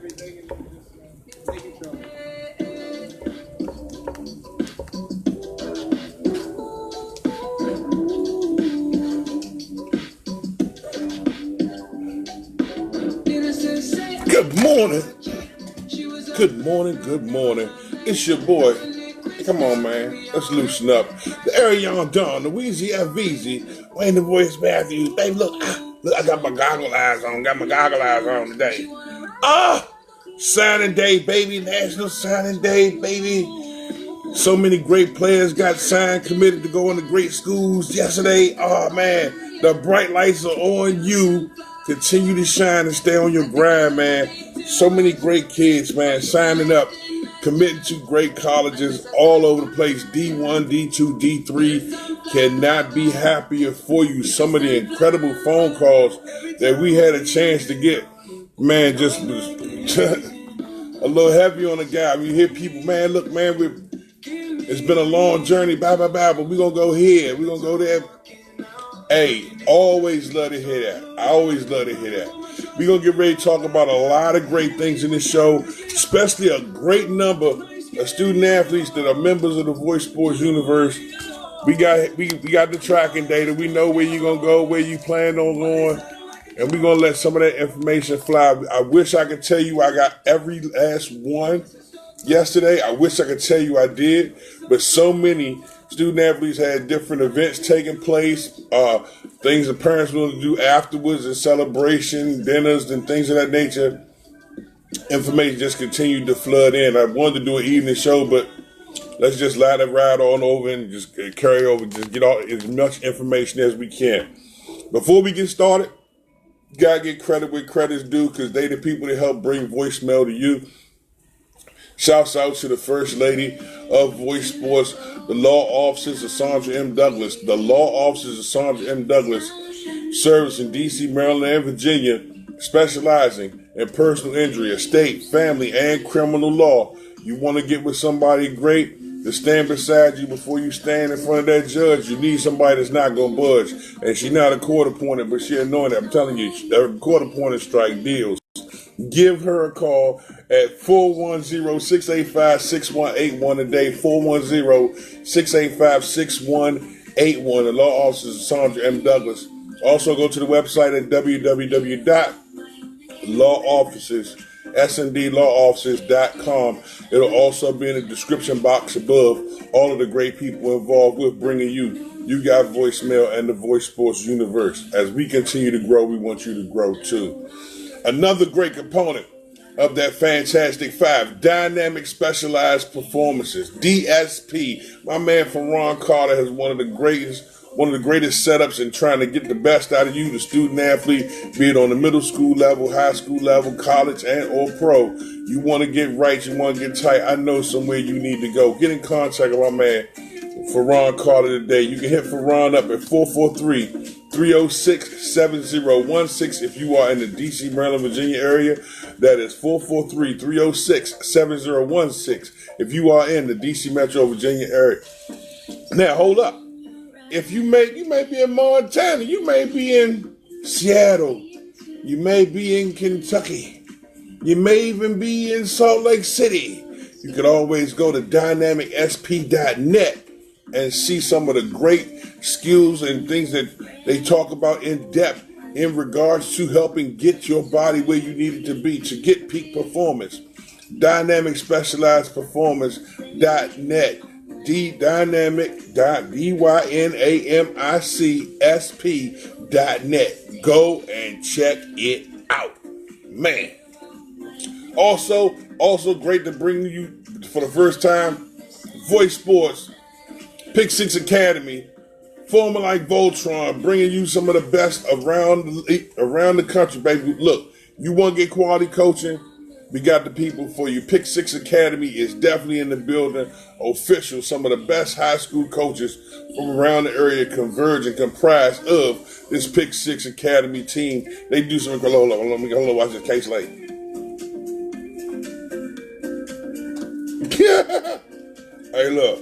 Good morning. Good morning. Good morning. It's your boy. Come on, man. Let's loosen up. The Ariana Dawn, the Weezy F. Veezy, Wayne the Voice Matthews. Baby, look, I got my goggle eyes on. Got my goggle eyes on today. Signing day, baby. National Signing Day, baby. So many great players got signed, committed to go into great schools yesterday. Oh, man. The bright lights are on you. Continue to shine and stay on your grind, man. So many great kids, man, signing up, committing to great colleges all over the place. D1, D2, D3. Cannot be happier for you. Some of the incredible phone calls that we had a chance to get, man, just was a little heavy on the guy. You hear people, man, look, man, it's been a long journey, but we're going to go here. We're going to go there. Hey, always love to hear that. I always love to hear that. We're going to get ready to talk about a lot of great things in this show, especially a great number of student athletes that are members of the Voice Sports Universe. We got the tracking data. We know where you're going to go, where you plan on going, and we're going to let some of that information fly. I wish I could tell you I got every last one yesterday. I wish I could tell you I did, but so many student athletes had different events taking place, things the parents wanted to do afterwards, and celebration, dinners, and things of that nature. Information just continued to flood in. I wanted to do an evening show, but let's just let it ride on over and just carry over, just get all as much information as we can. Before we get started, you gotta get credit where credit's due, because they the people that help bring voicemail to you. Shouts out to the First Lady of Voice Sports, the law offices of Sandra M. Douglas. The law offices of Sandra M. Douglas service in D.C., Maryland, and Virginia, specializing in personal injury, estate, family, and criminal law. You want to get with somebody great to stand beside you before you stand in front of that judge. You need somebody that's not going to budge. And she's not a court appointed, but she's anointed. I'm telling you, a court appointed strike deals. Give her a call at 410-685-6181 today, 410-685-6181. The law offices of Sandra M. Douglas. Also go to the website at www.lawofficesSndLawoffices.com. It'll also be in the description box above. All of the great people involved with bringing you got voicemail and the Voice Sports Universe. As we continue to grow, we want you to grow too. Another great component of that Fantastic Five, Dynamic Specialized Performances, DSP. My man Ferron Carter has one of the greatest setups in trying to get the best out of you, the student athlete, be it on the middle school level, high school level, college, and or pro. You want to get right, you want to get tight. I know somewhere you need to go. Get in contact with my man Ferron Carter today. You can hit Ferron up at 443-306-7016 if you are in the D.C., Maryland, Virginia area. That is 443-306-7016 if you are in the D.C. Metro Virginia area. Now, hold up. If you may be in Montana, you may be in Seattle, you may be in Kentucky, you may even be in Salt Lake City. You can always go to dynamicsp.net and see some of the great skills and things that they talk about in depth in regards to helping get your body where you need it to be to get peak performance. Dynamic Specialized Performance.net. dynamicsp.net. Go and check it out, man. Also great to bring you for the first time, Voice Sports, Pick Six Academy, former like Voltron, bringing you some of the best around the country, baby. Look, you want to get quality coaching? We got the people for you. Pick Six Academy is definitely in the building. Official, some of the best high school coaches from around the area converge and comprise of this Pick Six Academy team. They do some. Hold on, watch this case late. Hey, look,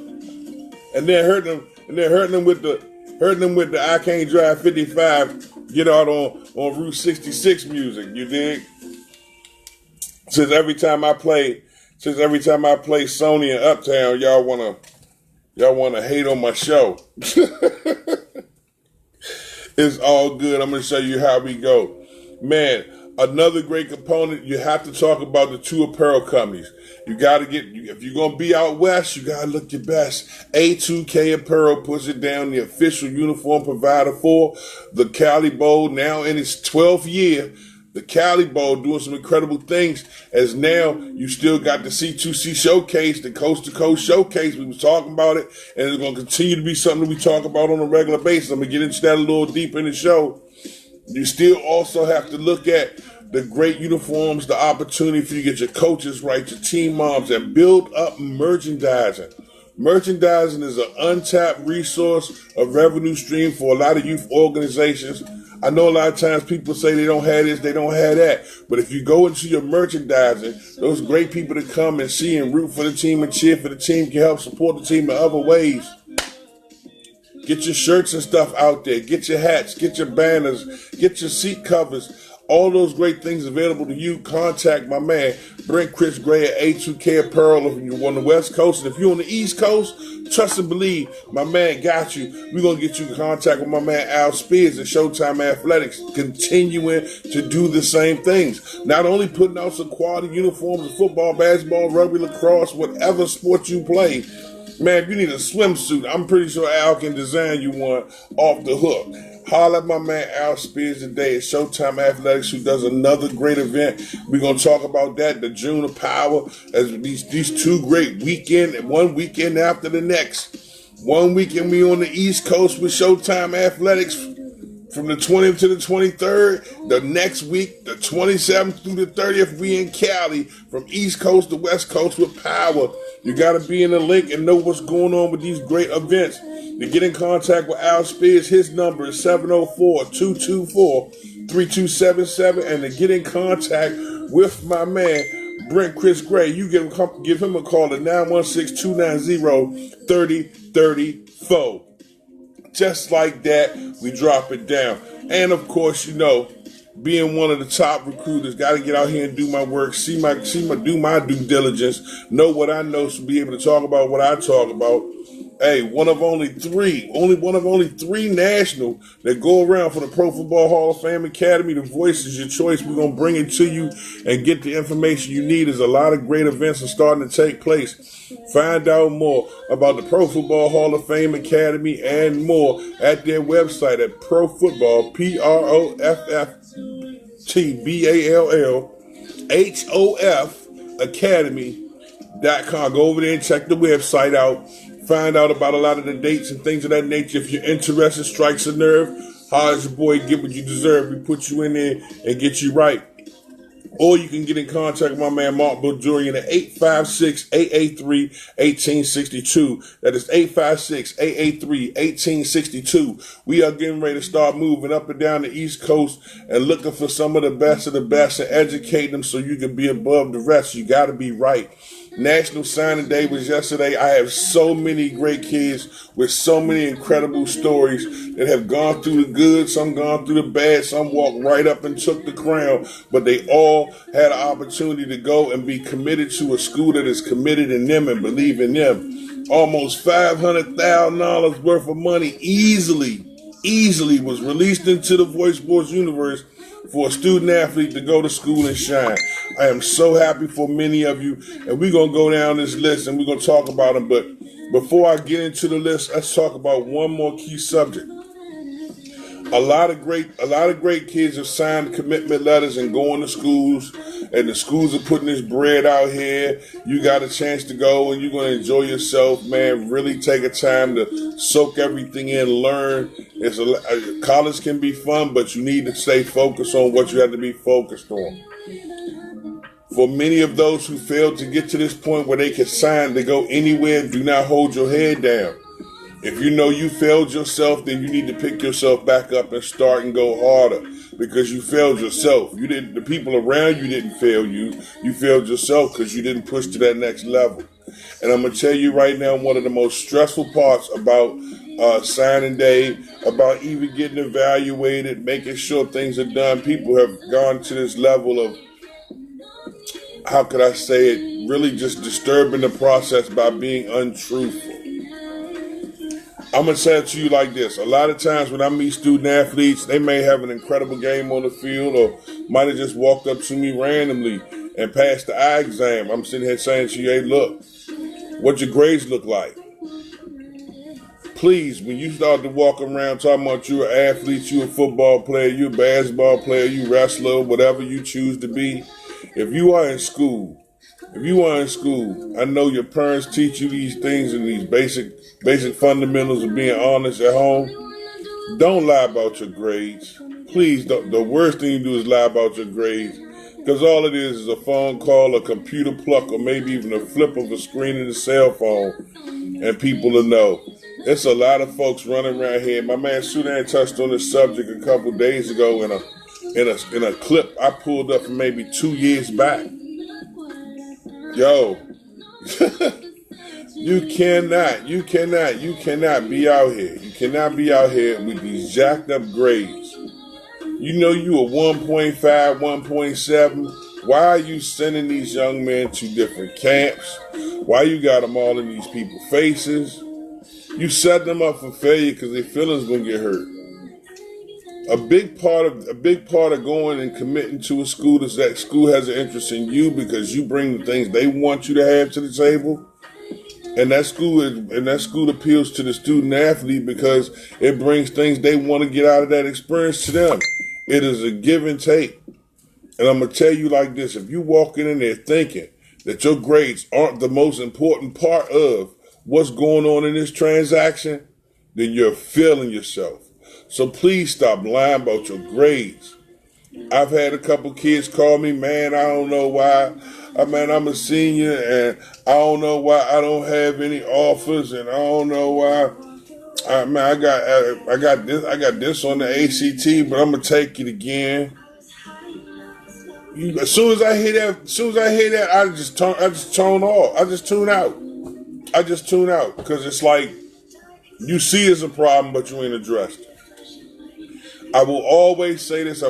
and they're hurting them with the I Can't Drive 55. Get out on Route 66 music. You dig? Since every time I play Sony and Uptown, y'all wanna hate on my show. It's all good. I'm gonna show you how we go. Man, another great component, you have to talk about the two apparel companies. You gotta if you're gonna be out west, you gotta look your best. A2K Apparel puts it down, the official uniform provider for the Cali Bowl, now in its 12th year. The Cali Bowl doing some incredible things, as now you still got the C2C showcase, the coast to coast showcase. We was talking about it, and it's going to continue to be something that we talk about on a regular basis. I'm going to get into that a little deeper in the show. You still also have to look at the great uniforms, the opportunity for you to get your coaches right, your team moms, and build up merchandising. Merchandising is an untapped resource of revenue stream for a lot of youth organizations. I know a lot of times people say they don't have this, they don't have that. But if you go into your merchandising, those great people that come and see and root for the team and cheer for the team can help support the team in other ways. Get your shirts and stuff out there. Get your hats, get your banners, get your seat covers. All those great things available to you. Contact my man, Brent Chris Gray at A2K Apparel if you're on the West Coast. And if you're on the East Coast, trust and believe, my man got you. We're going to get you in contact with my man Al Spears at Showtime Athletics, continuing to do the same things. Not only putting out some quality uniforms of football, basketball, rugby, lacrosse, whatever sport you play. Man, if you need a swimsuit, I'm pretty sure Al can design you one off the hook. Holler at my man Al Spears today at Showtime Athletics, who does another great event. We're going to talk about that, the June of Power, as these two great weekend, one weekend after the next. One weekend we on the East Coast with Showtime Athletics from the 20th to the 23rd. The next week, the 27th through the 30th, we in Cali, from East Coast to West Coast with Power. You got to be in the link and know what's going on with these great events. To get in contact with Al Spears, his number is 704-224-3277. And to get in contact with my man, Brent Chris Gray, you give him a call at 916-290-3034. Just like that, we drop it down. And of course, being one of the top recruiters, got to get out here and do my work, do my due diligence, know what I know, so be able to talk about what I talk about. Hey, one of only three national that go around for the Pro Football Hall of Fame Academy. The Voice is your choice. We're going to bring it to you and get the information you need. There's a lot of great events are starting to take place. Find out more about the Pro Football Hall of Fame Academy and more at their website at Pro Football, PROFFTBALLHOF Academy.com. Go over there and check the website out. Find out about a lot of the dates and things of that nature. If you're interested, strikes a nerve, holler at your boy, get what you deserve. We put you in there and get you right. Or you can get in contact with my man Mark Bajorian at 856-883-1862. That is 856-883-1862. We are getting ready to start moving up and down the East Coast and looking for some of the best and educating them so you can be above the rest. You got to be right. National Signing Day was yesterday. I have so many great kids with so many incredible stories that have gone through the good, some gone through the bad, some walked right up and took the crown, but they all had an opportunity to go and be committed to a school that is committed in them and believe in them. Almost $500,000 worth of money easily was released into the Voice Sports universe for a student athlete to go to school and shine. I am so happy for many of you, and we're going to go down this list and we're going to talk about them. But before I get into the list, let's talk about one more key subject. A lot of great kids have signed commitment letters and going to schools, and the schools are putting this bread out here. You got a chance to go and you're going to enjoy yourself, man. Really take a time to soak everything in, learn. College can be fun, but you need to stay focused on what you have to be focused on. For many of those who failed to get to this point where they can sign to go anywhere, do not hold your head down. If you know you failed yourself, then you need to pick yourself back up and start and go harder, because you failed yourself. The people around you didn't fail you. You failed yourself because you didn't push to that next level. And I'm going to tell you right now, one of the most stressful parts about signing day, about even getting evaluated, making sure things are done. People have gone to this level of, how could I say it, really just disturbing the process by being untruthful. I'm going to say it to you like this. A lot of times when I meet student athletes, they may have an incredible game on the field or might have just walked up to me randomly and passed the eye exam. I'm sitting here saying to you, hey, look, what your grades look like. Please, when you start to walk around talking about you're an athlete, you're a football player, you're a basketball player, you wrestler, whatever you choose to be, if you are in school, I know your parents teach you these things and these basic fundamentals of being honest at home. Don't lie about your grades. Please, the worst thing you do is lie about your grades, because all it is a phone call, a computer pluck, or maybe even a flip of a screen in the cell phone, and people will know. It's a lot of folks running around here. My man Sudan touched on this subject a couple days ago in a clip I pulled up from maybe 2 years back. Yo, you cannot be out here. You cannot be out here with these jacked up grades. You know you a 1.5, 1.7. Why are you sending these young men to different camps? Why you got them all in these people's faces? You set them up for failure because their feelings gonna get hurt. A big part of going and committing to a school is that school has an interest in you because you bring the things they want you to have to the table. And that school appeals to the student athlete because it brings things they want to get out of that experience to them. It is a give and take. And I'm going to tell you like this, if you walking in there thinking that your grades aren't the most important part of what's going on in this transaction, then you're failing yourself. So please stop lying about your grades. I've had a couple kids call me, man, I don't know why. I'm a senior and I don't know why I don't have any offers and I don't know why. I got this on the ACT, but I'm gonna take it again. As soon as I hear that, I just tune off. I just tune out because it's like you see it's a problem, but you ain't addressed it. I will always say this.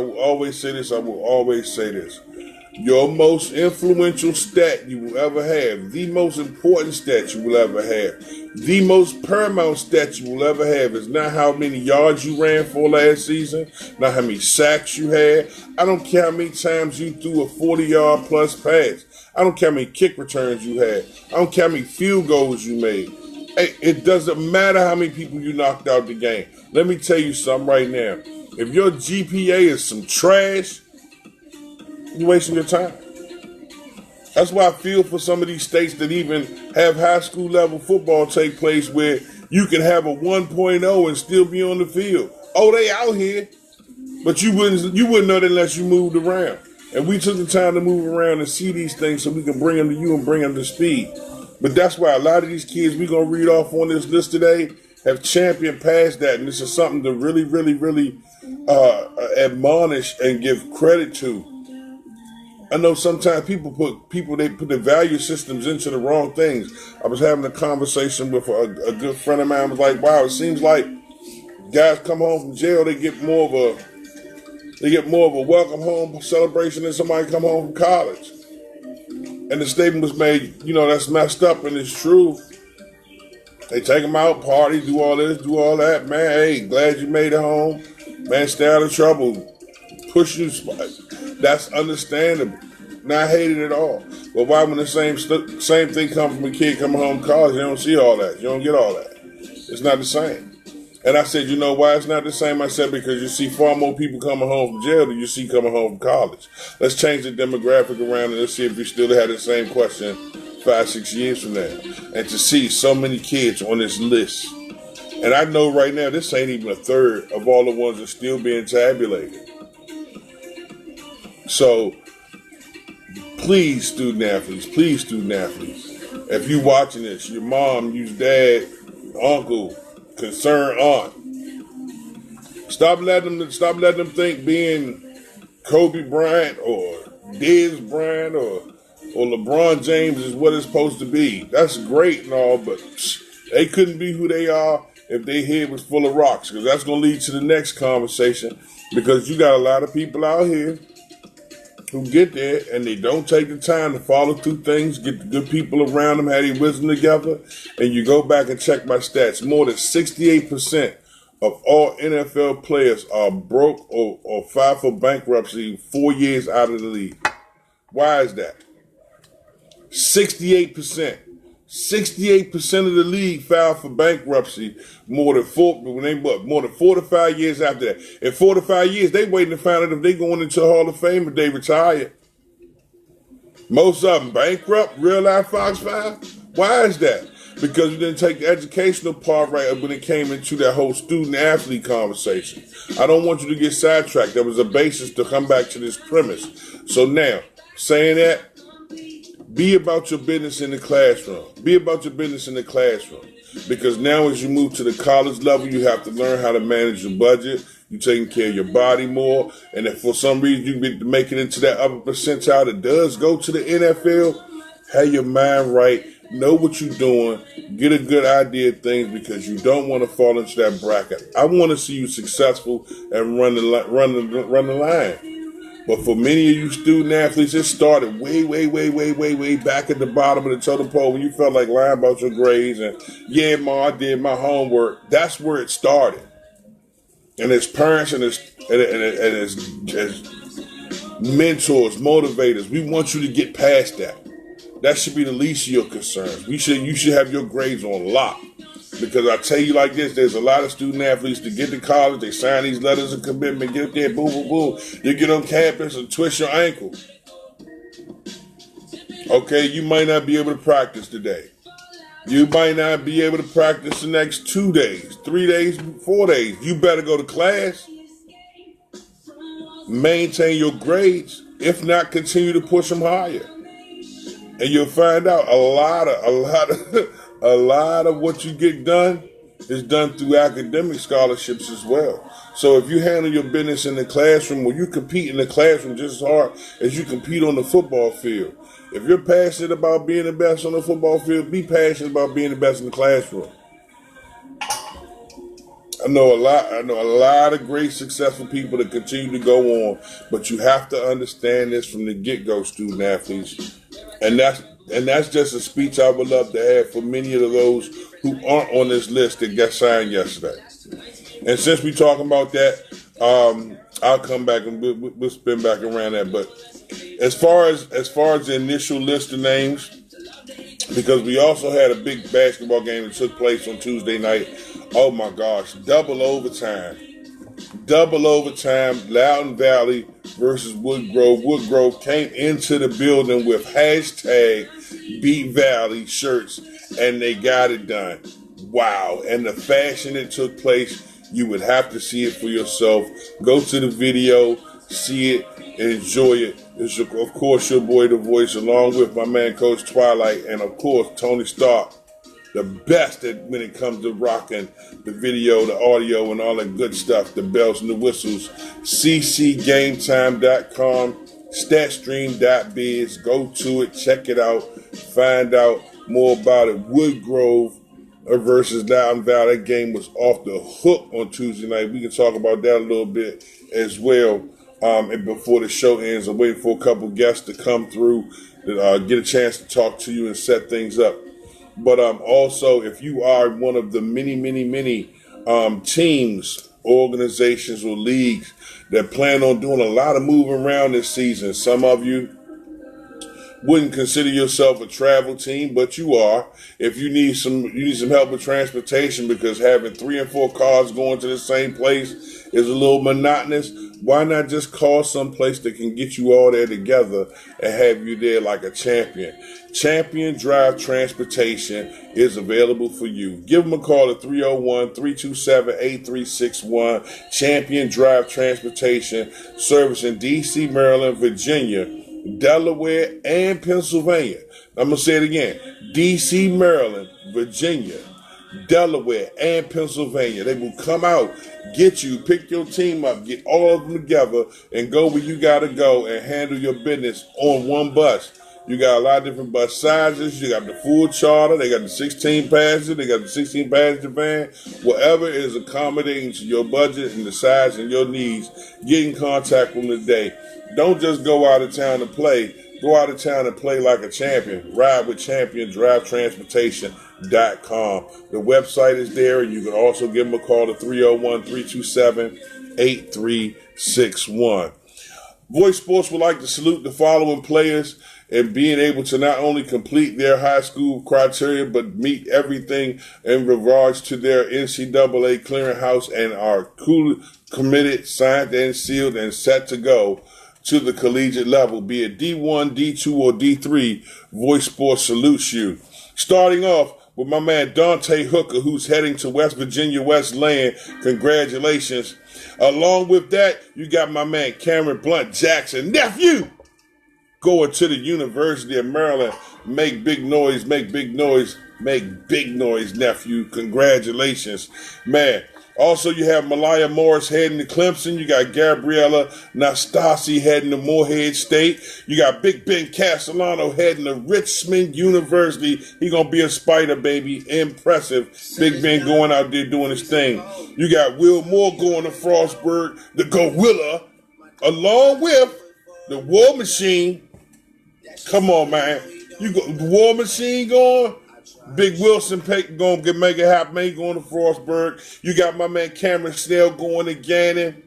Your most influential stat you will ever have, the most important stat you will ever have, the most paramount stat you will ever have is not how many yards you ran for last season, not how many sacks you had. I don't care how many times you threw a 40-yard plus pass. I don't care how many kick returns you had. I don't care how many field goals you made. Hey, it doesn't matter how many people you knocked out the game. Let me tell you something right now. If your GPA is some trash, you're wasting your time. That's why I feel for some of these states that even have high school level football take place where you can have a 1.0 and still be on the field. Oh, they out here, but you wouldn't know that unless you moved around. And we took the time to move around and see these things so we can bring them to you and bring them to speed. But that's why a lot of these kids we're going to read off on this list today have championed past that. And this is something to really, really, really admonish and give credit to. I know sometimes people put the value systems into the wrong things. I was having a conversation with a good friend of mine. I was like, wow, it seems like guys come home from jail, they get more of a welcome home celebration than somebody come home from college. And the statement was made, that's messed up and it's true. They take them out, party, do all this, do all that. Man, hey, glad you made it home. Man, stay out of trouble. Push you. That's understandable. Not hated at all. But why when the same thing comes from a kid coming home from college, you don't see all that. You don't get all that. It's not the same. And I said, you know why it's not the same? I said, because you see far more people coming home from jail than you see coming home from college. Let's change the demographic around and let's see if we still had the same question 5-6 years from now. And to see so many kids on this list. And I know right now this ain't even a third of all the ones that's still being tabulated. So, please, student athletes, if you watching this, your mom, your dad, uncle, concerned aunt, stop letting them think being Kobe Bryant or Dez Bryant or LeBron James is what it's supposed to be. That's great and all, but they couldn't be who they are if their head was full of rocks, because that's going to lead to the next conversation, because you got a lot of people out here who get there and they don't take the time to follow through things, get the good people around them, have their wisdom together, and you go back and check my stats, more than 68% of all NFL players are broke or filed for bankruptcy 4 years out of the league. Why is that? 68%. 68% of the league filed for bankruptcy more than 4 to 5 years after that. In 4 to 5 years, they waiting to find out if they going into the Hall of Fame if they retire. Most of them bankrupt, real life Fox 5. Why is that? Because you didn't take the educational part right up when it came into that whole student-athlete conversation. I don't want you to get sidetracked. There was a basis to come back to this premise. So now, saying that, be about your business in the classroom. Be about your business in the classroom. Because now as you move to the college level, you have to learn how to manage your budget. You're taking care of your body more. And if for some reason you be making it into that upper percentile that does go to the NFL, have your mind right. Know what you're doing. Get a good idea of things because you don't want to fall into that bracket. I want to see you successful and run the line. But for many of you student athletes, it started way back at the bottom of the totem pole when you felt like lying about your grades and, yeah, Ma, I did my homework. That's where it started. And as parents and as mentors, motivators, we want you to get past that. That should be the least of your concerns. You should have your grades on lock. Because I tell you like this, there's a lot of student athletes that get to college, they sign these letters of commitment, get up there, boom, boom, boom. You get on campus and twist your ankle. Okay, you might not be able to practice today. You might not be able to practice the next 2 days, 3 days, 4 days. You better go to class. Maintain your grades. If not, continue to push them higher. And you'll find out a lot of what you get done is done through academic scholarships as well. So if you handle your business in the classroom, or you compete in the classroom just as hard as you compete on the football field. If you're passionate about being the best on the football field, be passionate about being the best in the classroom. I know a lot of great successful people that continue to go on, but you have to understand this from the get-go, student athletes. And that's just a speech I would love to have for many of those who aren't on this list that got signed yesterday. And since we're talking about that, I'll come back and we'll spin back around that. But as far as the initial list of names, because we also had a big basketball game that took place on Tuesday night. Oh my gosh, double overtime, Loudoun Valley versus Woodgrove. Woodgrove came into the building with hashtag Beat Valley shirts, and they got it done. Wow. And the fashion that took place, you would have to see it for yourself. Go to the video, see it, and enjoy it. It's, of course, your boy, The Voice, along with my man, Coach Twilight, and, of course, Tony Stark, the best when it comes to rocking the video, the audio, and all that good stuff, the bells and the whistles. ccgametime.com, statstream.biz. Go to it, check it out, find out more about it. Woodgrove versus Loudoun Valley. That game was off the hook on Tuesday night. We can talk about that a little bit as well. And before the show ends, I'm waiting for a couple guests to come through, get a chance to talk to you and set things up. But also, if you are one of the many teams, organizations, or leagues that plan on doing a lot of moving around this season, some of you wouldn't consider yourself a travel team, but you are. If you need some help with transportation because having 3 and 4 cars going to the same place is a little monotonous, why not just call someplace that can get you all there together and have you there like a champion? Champion Drive Transportation is available for you. Give them a call at 301-327-8361. Champion Drive Transportation, service in D.C., Maryland, Virginia, Delaware, and Pennsylvania. I'm going to say it again. D.C., Maryland, Virginia, Delaware, and Pennsylvania. They will come out, get you, pick your team up, get all of them together, and go where you got to go and handle your business on one bus. You got a lot of different bus sizes. You got the full charter. They got the 16 passenger. They got the 16 passenger van. Whatever is accommodating to your budget and the size and your needs, get in contact with them today. Don't just go out of town to play. Go out of town and play like a champion. Ride with Champion, drivetransportation.com. The website is there, and you can also give them a call to 301-327-8361. Voice Sports would like to salute the following players in being able to not only complete their high school criteria, but meet everything in regards to their NCAA clearinghouse and are committed, signed and sealed, and set to go to the collegiate level, be it D1, D2, or D3. Voice Sports salutes you. Starting off with my man Dante Hooker, who's heading to West Virginia Westland. Congratulations. Along with that, you got my man Cameron Blunt Jackson, nephew, going to the University of Maryland. Make big noise, make big noise, make big noise, nephew. Congratulations, man. Also, you have Malaya Morris heading to Clemson. You got Gabriella Nastasi heading to Morehead State. You got Big Ben Castellano heading to Richmond University. He gonna be a Spider, baby. Impressive. Big Ben going out there doing his thing. You got Will Moore going to Frostburg, the Gorilla, along with the War Machine. Come on, man. You go the War Machine going. Big Wilson gonna make it happen. He going to Frostburg. You got my man Cameron Snell going to Gannon.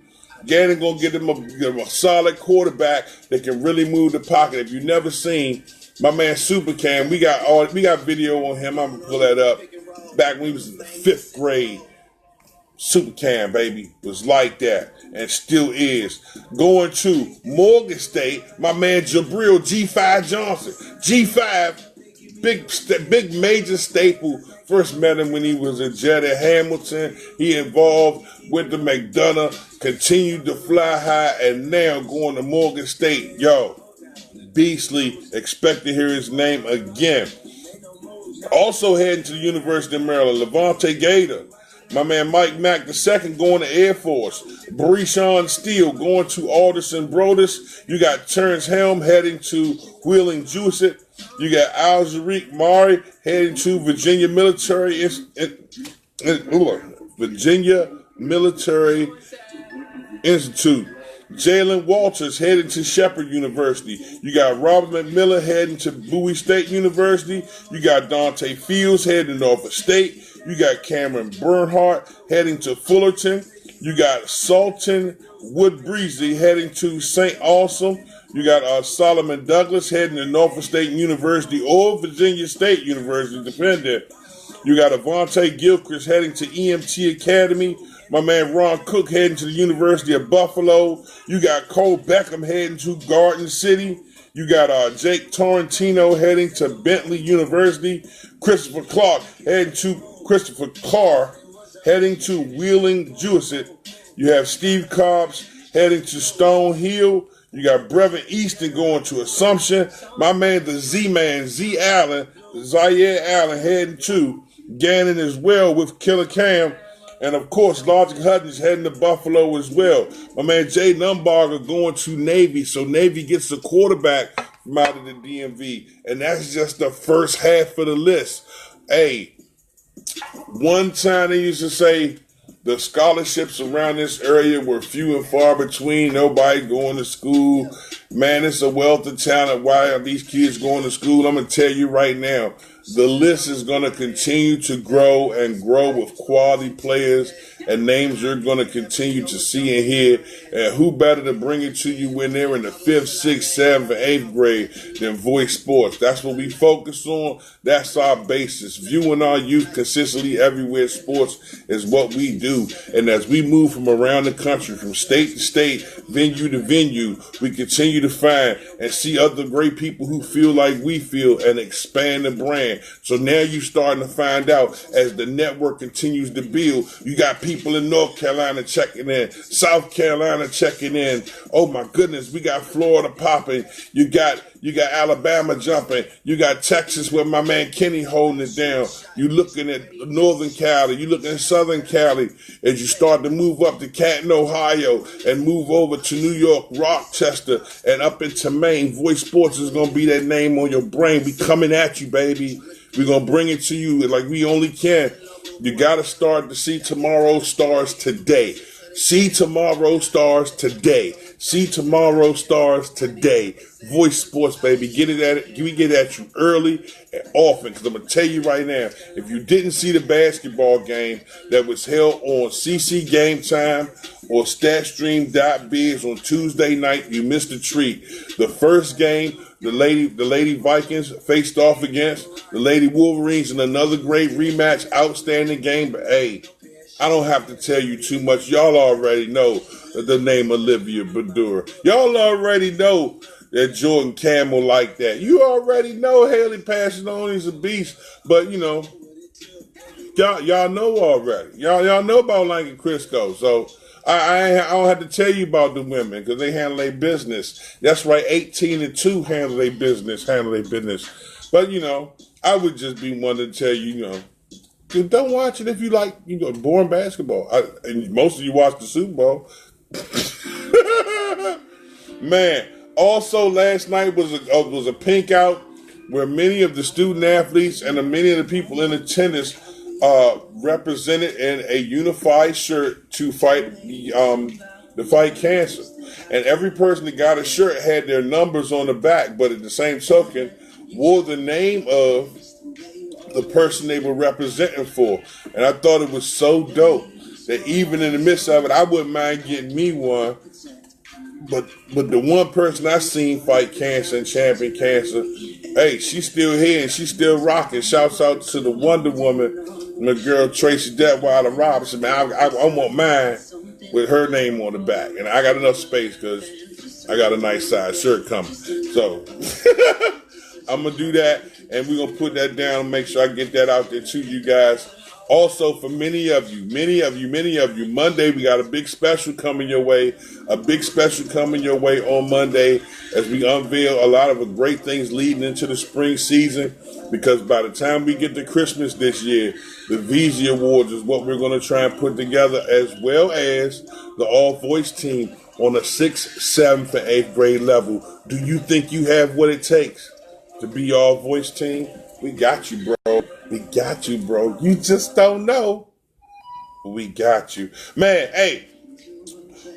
Gannon gonna get him a solid quarterback that can really move the pocket. If you've never seen my man Super Cam, we got video on him. I'm gonna pull that up. Back when he was in the 5th grade, Super Cam, baby, was like that and still is. Going to Morgan State, my man Jabril G5 Johnson. G5. Big major staple. First met him when he was a Jet at Hamilton. He involved with the McDonough, continued to fly high, and now going to Morgan State. Yo, beastly. Expect to hear his name again. Also heading to the University of Maryland, Levante Gator. My man Mike Mack II going to Air Force. Breeshawn Steele going to Alderson Brodus. You got Terrence Helm heading to Wheeling Jewett. You got Al-Zariq Mari heading to Virginia Military Institute. Jalen Walters heading to Shepherd University. You got Robert McMillan heading to Bowie State University. You got Dante Fields heading to Norfolk State. You got Cameron Bernhardt heading to Fullerton. You got Sultan Woodbreezy heading to St. Awesome. You got Solomon Douglas heading to Norfolk State University or Virginia State University, depending. You got Avante Gilchrist heading to EMT Academy. My man Ron Cook heading to the University of Buffalo. You got Cole Beckham heading to Garden City. You got Jake Torrentino heading to Bentley University. Christopher Carr heading to Wheeling Jewett. You have Steve Cobbs heading to Stone Hill. You got Brevin Easton going to Assumption. My man, the Z-Man, Zaire Allen heading to Gannon as well with Killer Cam. And, of course, Logic Hutchins heading to Buffalo as well. My man, Jay Numbarger going to Navy. So Navy gets a quarterback from out of the DMV. And that's just the first half of the list. Hey, one time they used to say the scholarships around this area were few and far between. Nobody going to school. Man, it's a wealth of talent. Why are these kids going to school? I'm going to tell you right now, the list is going to continue to grow and grow with quality players and names you're going to continue to see and hear. And who better to bring it to you when they're in the 5th, 6th, 7th, 8th grade than Voice Sports? That's what we focus on. That's our basis. Viewing our youth consistently everywhere. Sports is what we do. And as we move from around the country, from state to state, venue to venue, we continue to find and see other great people who feel like we feel and expand the brand. So now you're starting to find out as the network continues to build. You got people in North Carolina checking in, South Carolina checking in. Oh my goodness, we got Florida popping. You got Alabama jumping. You got Texas with my man Kenny holding it down. You looking at Northern Cali. You looking at Southern Cali as you start to move up to Canton, Ohio, and move over to New York, Rochester, and up into Maine. Voice Sports is going to be that name on your brain. We coming at you, baby. We're going to bring it to you like we only can. You got to start to see tomorrow's stars today. See tomorrow's stars today. See tomorrow's stars today. Voice Sports, baby. We get at you early and often. Because I'm going to tell you right now, if you didn't see the basketball game that was held on CC Game Time or StatStream.biz on Tuesday night, you missed a treat. The first game, the Lady Vikings faced off against the Lady Wolverines in another great rematch. Outstanding game. But hey, I don't have to tell you too much. Y'all already know the name Olivia Badur. Y'all already know that Jordan Campbell like that. You already know Haley Passanoni's a beast. But, y'all know already. Y'all know about Lanky Crisco. So I don't have to tell you about the women because they handle their business. That's right, 18-2 handle their business. But, I would just be one to tell you, don't watch it if you like, boring basketball. And most of you watch the Super Bowl. Man, also last night was a pink out where many of the student athletes and many of the people in attendance represented in a unified shirt to fight cancer. And every person that got a shirt had their numbers on the back, but at the same token, wore the name of the person they were representing for. And I thought it was so dope that even in the midst of it, I wouldn't mind getting me one. But the one person I seen fight cancer and champion cancer, hey, she's still here and she's still rocking. Shouts out to the Wonder Woman, my girl Tracy Detweiler Robinson. Man, I want mine with her name on the back. And I got enough space because I got a nice size shirt coming. So I'm going to do that, and we're going to put that down and make sure I get that out there to you guys. Also, for many of you, Monday, we got a big special coming your way. On Monday as we unveil a lot of great things leading into the spring season, because by the time we get to Christmas this year, the VZ Awards is what we're going to try and put together, as well as the All Voice team on the 6th, 7th, and 8th grade level. Do you think you have what it takes to be All Voice team? We got you, bro. You just don't know. We got you. Man, hey,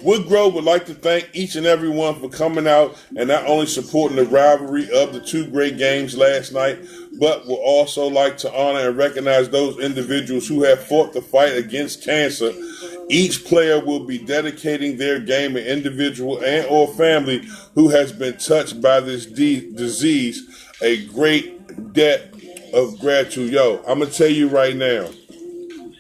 Woodgrove would like to thank each and every one for coming out and not only supporting the rivalry of the two great games last night, but would also like to honor and recognize those individuals who have fought the fight against cancer. Each player will be dedicating their game an individual and or family who has been touched by this disease a great debt of gratitude. Yo, I'm going to tell you right now,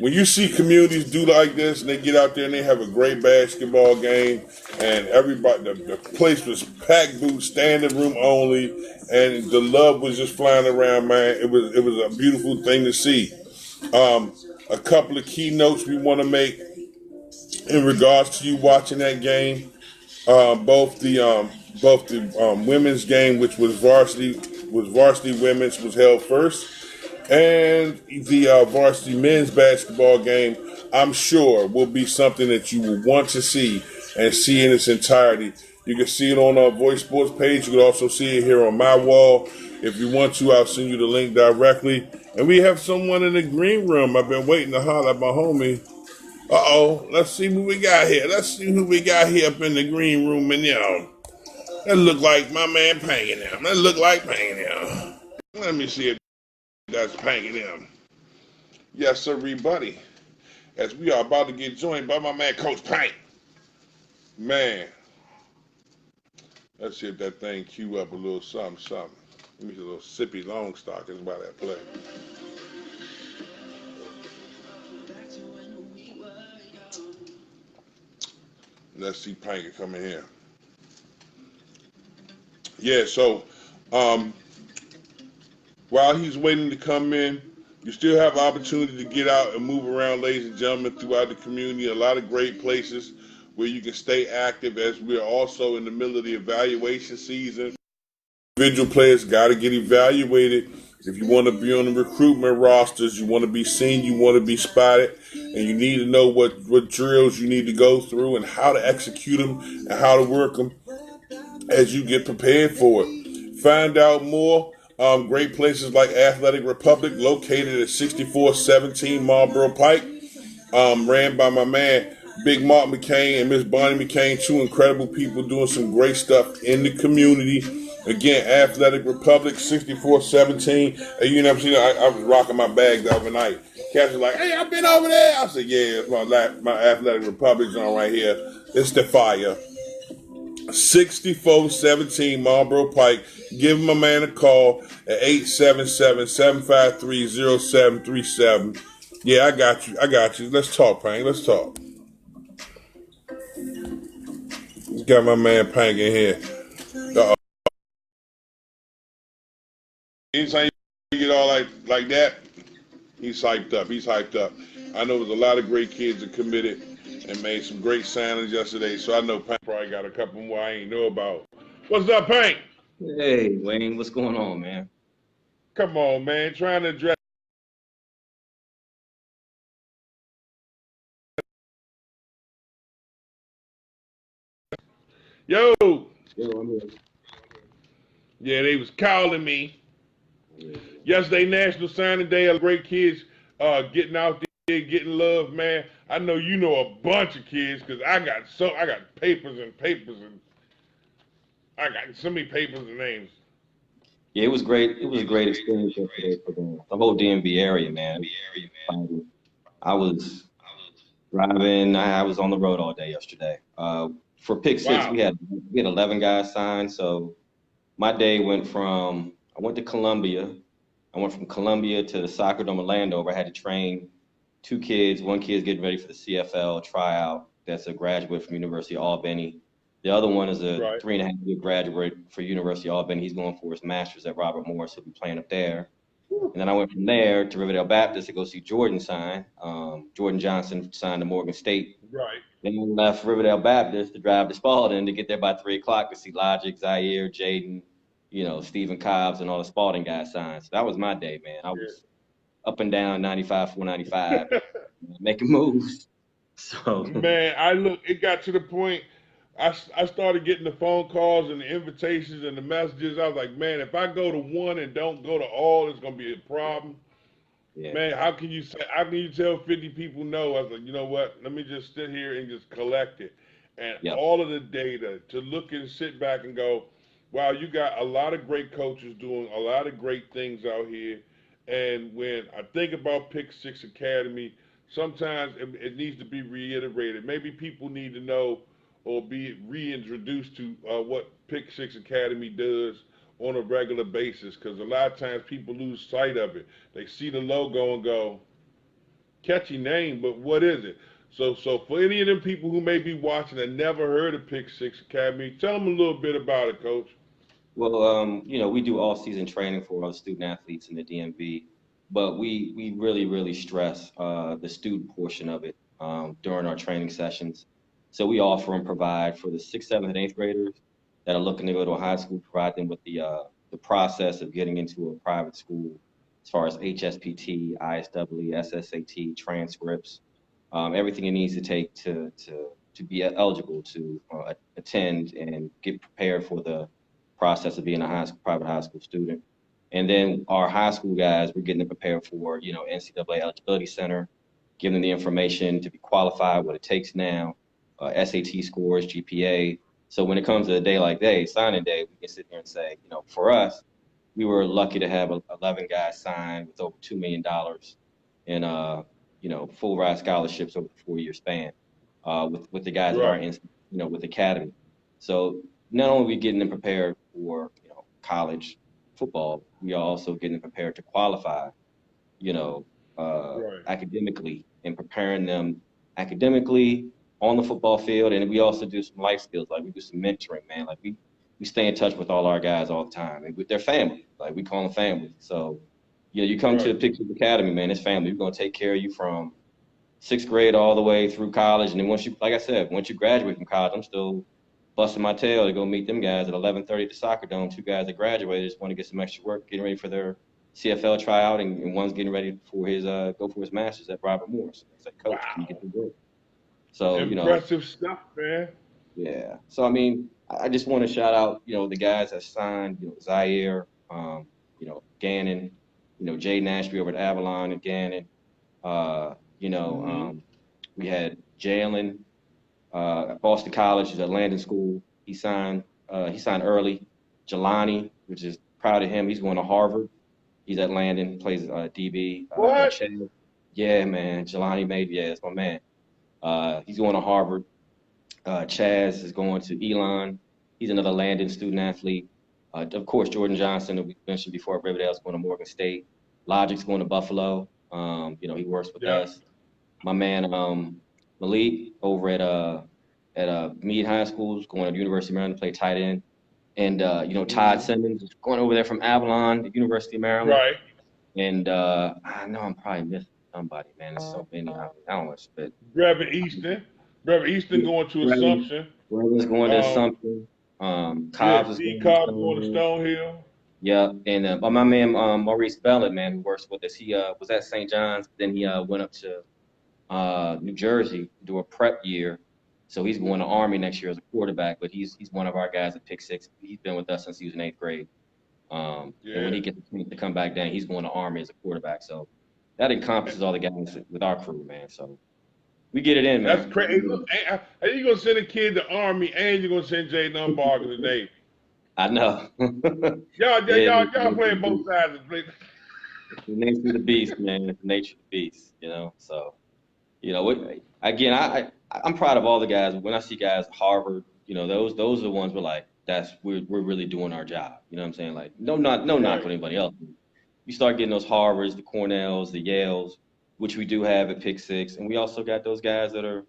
when you see communities do like this and they get out there and they have a great basketball game and everybody, the place was packed boots, standing room only, and the love was just flying around, man. It was a beautiful thing to see. A couple of key notes we want to make in regards to you watching that game. Both the women's game, which was varsity women's, was held first. And the varsity men's basketball game, I'm sure, will be something that you will want to see and see in its entirety. You can see it on our Voice Sports page. You can also see it here on my wall. If you want to, I'll send you the link directly. And we have someone in the green room. I've been waiting to holler at my homie. Let's see who we got here. Up in the green room. And, that look like my man Pangy now. Let me see if that's Pangy now. Yes, sir, buddy. As we are about to get joined by my man, Coach Pank. Man. Let's see if that thing cue up a little something. Let me see a little sippy long stock is about that play. Let's see Pank coming here. Yeah, so while he's waiting to come in, you still have opportunity to get out and move around, ladies and gentlemen, throughout the community. A lot of great places where you can stay active as we're also in the middle of the evaluation season. Individual players got to get evaluated. If you want to be on the recruitment rosters, you want to be seen, you want to be spotted, and you need to know what drills you need to go through and how to execute them and how to work them as you get prepared for it. Find out more. Great places like Athletic Republic, located at 6417 Marlboro Pike, ran by my man Big Mark McCain and Miss Bonnie McCain, two incredible people doing some great stuff in the community. Again, Athletic Republic, 6417. Hey, you never seen I was rocking my bag the other night. Cats was like, hey, I've been over there. I said, yeah, it's my Athletic Republic on right here. It's the fire. 6417 Marlboro Pike. Give my man a call at 877-753-0737. Yeah, I got you. I got you. Let's talk, Pank. Let's talk. Got my man Pank in here. Uh-oh. Anytime you get all like that, he's hyped up. He's hyped up. I know there's a lot of great kids that committed and made some great signings yesterday, so I know Pank probably got a couple more I ain't know about. What's up, Pank? Hey, Wayne, what's going on, man? Come on, man. Trying to address. Yo. Yo, I'm here. Yeah, they was calling me. Yesterday, National Signing Day. Of great kids getting out there, getting love, man. I know you know a bunch of kids because I got papers and papers and I got so many papers and names. Yeah, it was great. It was a great experience yesterday for the whole DMV area, man. I was driving. I was on the road all day yesterday. For Pick Six, Wow. we had 11 guys signed. So my day went from I went to Columbia. I went from Columbia to the Soccer Dome Orlando, where I had to train two kids. One kid's getting ready for the CFL tryout. That's a graduate from University of Albany. The other one is a Right. 3.5-year graduate for University of Albany. He's going for his master's at Robert Morris. He'll be playing up there. And then I went from there to Riverdale Baptist to go see Jordan sign. Jordan Johnson signed to Morgan State. Right. Then we left Riverdale Baptist to drive to Spalding to get there by 3 o'clock to see Logic, Zaire, Jaden, Stephen Cobbs, and all the Spalding guys signed. So that was my day, man. I was up and down 95, 495, making moves. So Man, it got to the point I started getting the phone calls and the invitations and the messages. I was like, man, if I go to one and don't go to all, it's gonna be a problem. yeah, Man, how can you tell 50 people no? I was like, you know what? Let me just sit here and just collect it. And yep, all of the data to look and sit back and go, wow, you got a lot of great coaches doing a lot of great things out here. And when I think about Pick Six Academy, sometimes it needs to be reiterated. Maybe people need to know or be reintroduced to what Pick Six Academy does on a regular basis because a lot of times people lose sight of it. They see the logo and go, catchy name, but what is it? So for any of them people who may be watching and never heard of Pick Six Academy, tell them a little bit about it, Coach. well, we do all season training for our student athletes in the DMV, but we really, really stress the student portion of it during our training sessions. So we offer and provide for the sixth, seventh, and eighth graders that are looking to go to a high school, provide them with the process of getting into a private school as far as HSPT, ISW, SSAT, transcripts, everything it needs to take to be eligible to attend and get prepared for the process of being a private high school student. And then our high school guys, we're getting them prepared for, NCAA eligibility center, giving them the information to be qualified, what it takes now, SAT scores, GPA. So when it comes to a day like signing day, we can sit here and say, for us, we were lucky to have 11 guys signed with over $2 million in, full ride scholarships over the 4-year span with the guys that are Right. in, with the academy. So not only are we getting them prepared for, college football, we are also getting them prepared to qualify, Right. academically and preparing them academically on the football field. And we also do some life skills, like we do some mentoring, man. Like we stay in touch with all our guys all the time. And with their family, like we call them family. So, yeah, you come to the Pick Six Academy, man, it's family. We're going to take care of you from 6th grade all the way through college. And then once you, like I said, once you graduate from college, I'm still busting my tail to go meet them guys at 11:30 at the Soccer Dome. 2 guys that graduated just want to get some extra work, getting ready for their CFL tryout, and one's getting ready for his go for his master's at Robert Morris. It's like, Coach, can you get the work? So, impressive stuff, man. Yeah. So I mean, I just want to shout out, the guys that signed, Zaire, Gannon, Jaden Ashby over at Avalon and Gannon. We had Jalen, Boston College, he's at Landon School. He signed early. Jelani, which is proud of him. He's going to Harvard. He's at Landon, plays DB. What? Yeah, man. Jelani it's my man. He's going to Harvard. Chaz is going to Elon. He's another Landon student athlete. Of course, Jordan Johnson, that we mentioned before, Riverdale's going to Morgan State. Logic's going to Buffalo. He works with us. My man Malik over at Meade High School is going to the University of Maryland to play tight end. And, Todd Simmons is going over there from Avalon, the University of Maryland. Right. And I know I'm probably missing somebody, man. There's so many. I don't want to spit. Brevin Easton going to Assumption. Brevin's going to Assumption. Cobbs is going to Stonehill. Yeah, and my man Maurice Bellet, man, who works with us, he was at St. John's. Then he went up to New Jersey to do a prep year. So he's going to Army next year as a quarterback, but he's one of our guys at Pick Six. He's been with us since he was in 8th grade. And when he gets to come back down, he's going to Army as a quarterback. So that encompasses all the guys with our crew, man. So we get it in, man. That's crazy. Look, how you going to send a kid to Army and you're going to send Jay Numbarger to Navy? I know. y'all playing both sides of the plate. The nature of the beast, man. It's the nature of the beast, So, again, I'm proud of all the guys. When I see guys at Harvard, those are the ones we're really doing our job. You know what I'm saying? Like, no knock on anybody else. You start getting those Harvards, the Cornells, the Yales, which we do have at Pick Six, and we also got those guys that are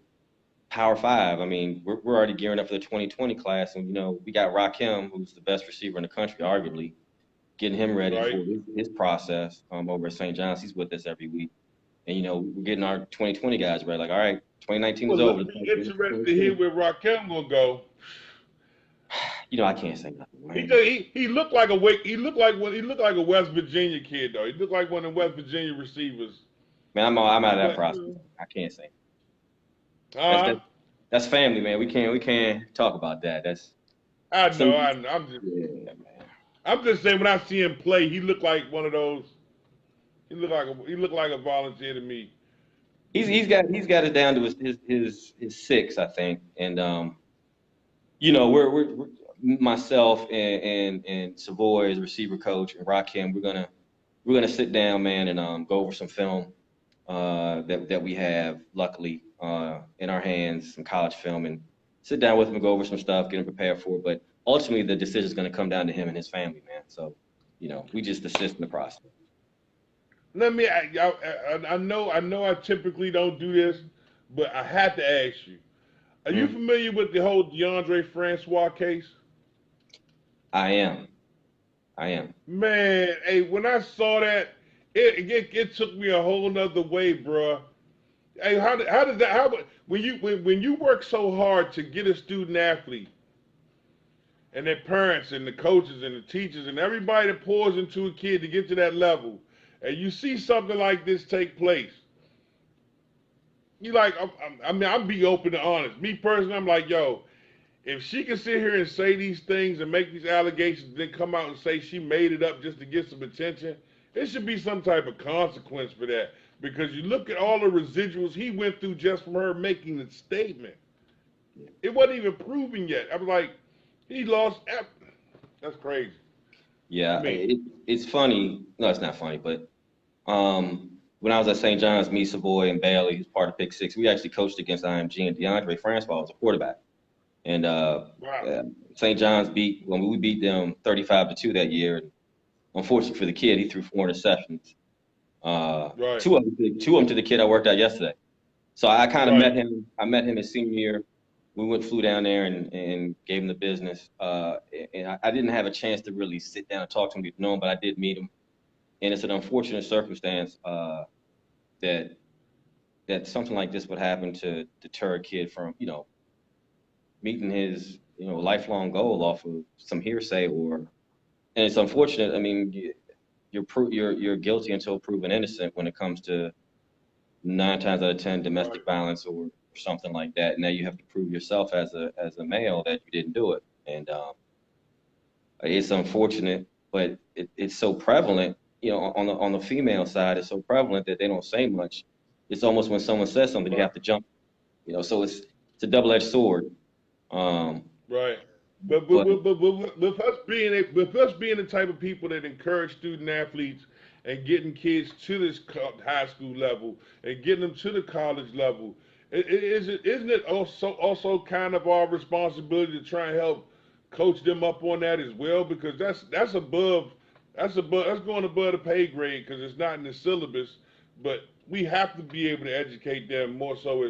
Power 5. I mean, we're already gearing up for the 2020 class, and we got Rakim, who's the best receiver in the country, arguably, getting him ready for his process over at St. John's. He's with us every week, and we're getting our 2020 guys ready. Like, all right, 2019 is over. Interested to hear where Rakim gonna go. I can't say nothing. Right? He looked like a a West Virginia kid though. He looked like one of the West Virginia receivers. Man, I'm out of that process. I can't say. That's family, man. We can't talk about that. I'm just saying when I see him play, he looked like one of those. He looked like a volunteer to me. He's got it down to his 6, I think, and we're myself and Savoy as receiver coach and Rakim, we're gonna sit down, man, and go over some film that we have luckily in our hands, some college film, and sit down with him and go over some stuff, get him prepared for it. But ultimately, the decision is going to come down to him and his family, man. So, we just assist in the process. I know I typically don't do this, but I have to ask you. Are you familiar with the whole DeAndre Francois case? I am. Man, hey, when I saw that, it took me a whole nother way, bro. Hey, when you work so hard to get a student athlete, and their parents and the coaches and the teachers and everybody that pours into a kid to get to that level, and you see something like this take place, you like, I'm be open and honest. Me personally, I'm like, yo, if she can sit here and say these things and make these allegations, then come out and say she made it up just to get some attention, there should be some type of consequence for that. Because you look at all the residuals he went through just from her making the statement. It wasn't even proven yet. I was like, he lost. That's crazy. Yeah, it's funny. No, it's not funny, but when I was at St. John's, me, Savoy, and Bailey, who's part of Pick Six, we actually coached against IMG, and DeAndre Francois was a quarterback. And St. John's we beat them 35-2 that year. And unfortunately for the kid, he threw 4 interceptions. Two of them to the kid I worked out yesterday. So I kind of met him. I met him his senior year we flew down there and gave him the business. And I didn't have a chance to really sit down and talk to him, get to know him, but I did meet him. And it's an unfortunate circumstance that something like this would happen to deter a kid from, meeting his, lifelong goal off of some hearsay and it's unfortunate. I mean, you're guilty until proven innocent when it comes to 9 times out of 10 domestic violence or something like that. Now you have to prove yourself as a male that you didn't do it, and it's unfortunate, but it's so prevalent. On the female side, it's so prevalent that they don't say much. It's almost when someone says something, you have to jump. So it's a double-edged sword. Right. But with us being the type of people that encourage student athletes and getting kids to this high school level and getting them to the college level, isn't it also kind of our responsibility to try and help coach them up on that as well? Because that's going above the pay grade because it's not in the syllabus, but we have to be able to educate them more so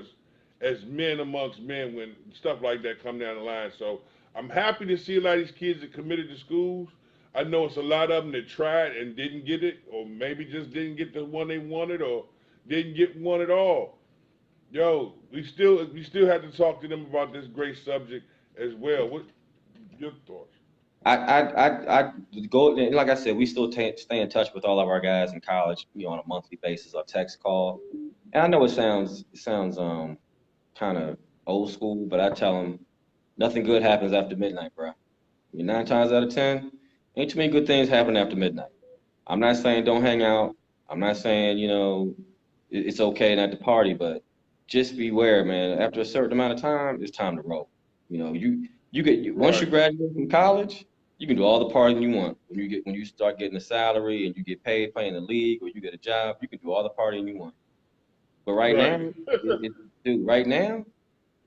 as men amongst men when stuff like that come down the line. So I'm happy to see a lot of these kids that committed to schools. I know it's a lot of them that tried and didn't get it, or maybe just didn't get the one they wanted, or didn't get one at all. Yo, we still have to talk to them about this great subject as well. What your thoughts? I go, like I said, we still stay in touch with all of our guys in college, on a monthly basis or text call. And I know it sounds kind of old school, but I tell them nothing good happens after midnight, bro. 9 times out of 10, ain't too many good things happen after midnight. I'm not saying don't hang out. I'm not saying, it's okay not to party, but just beware, man. After a certain amount of time, it's time to roll. Once you graduate from college, you can do all the partying you want. When you start getting a salary and you get paid playing the league or you get a job, you can do all the partying you want. But right now,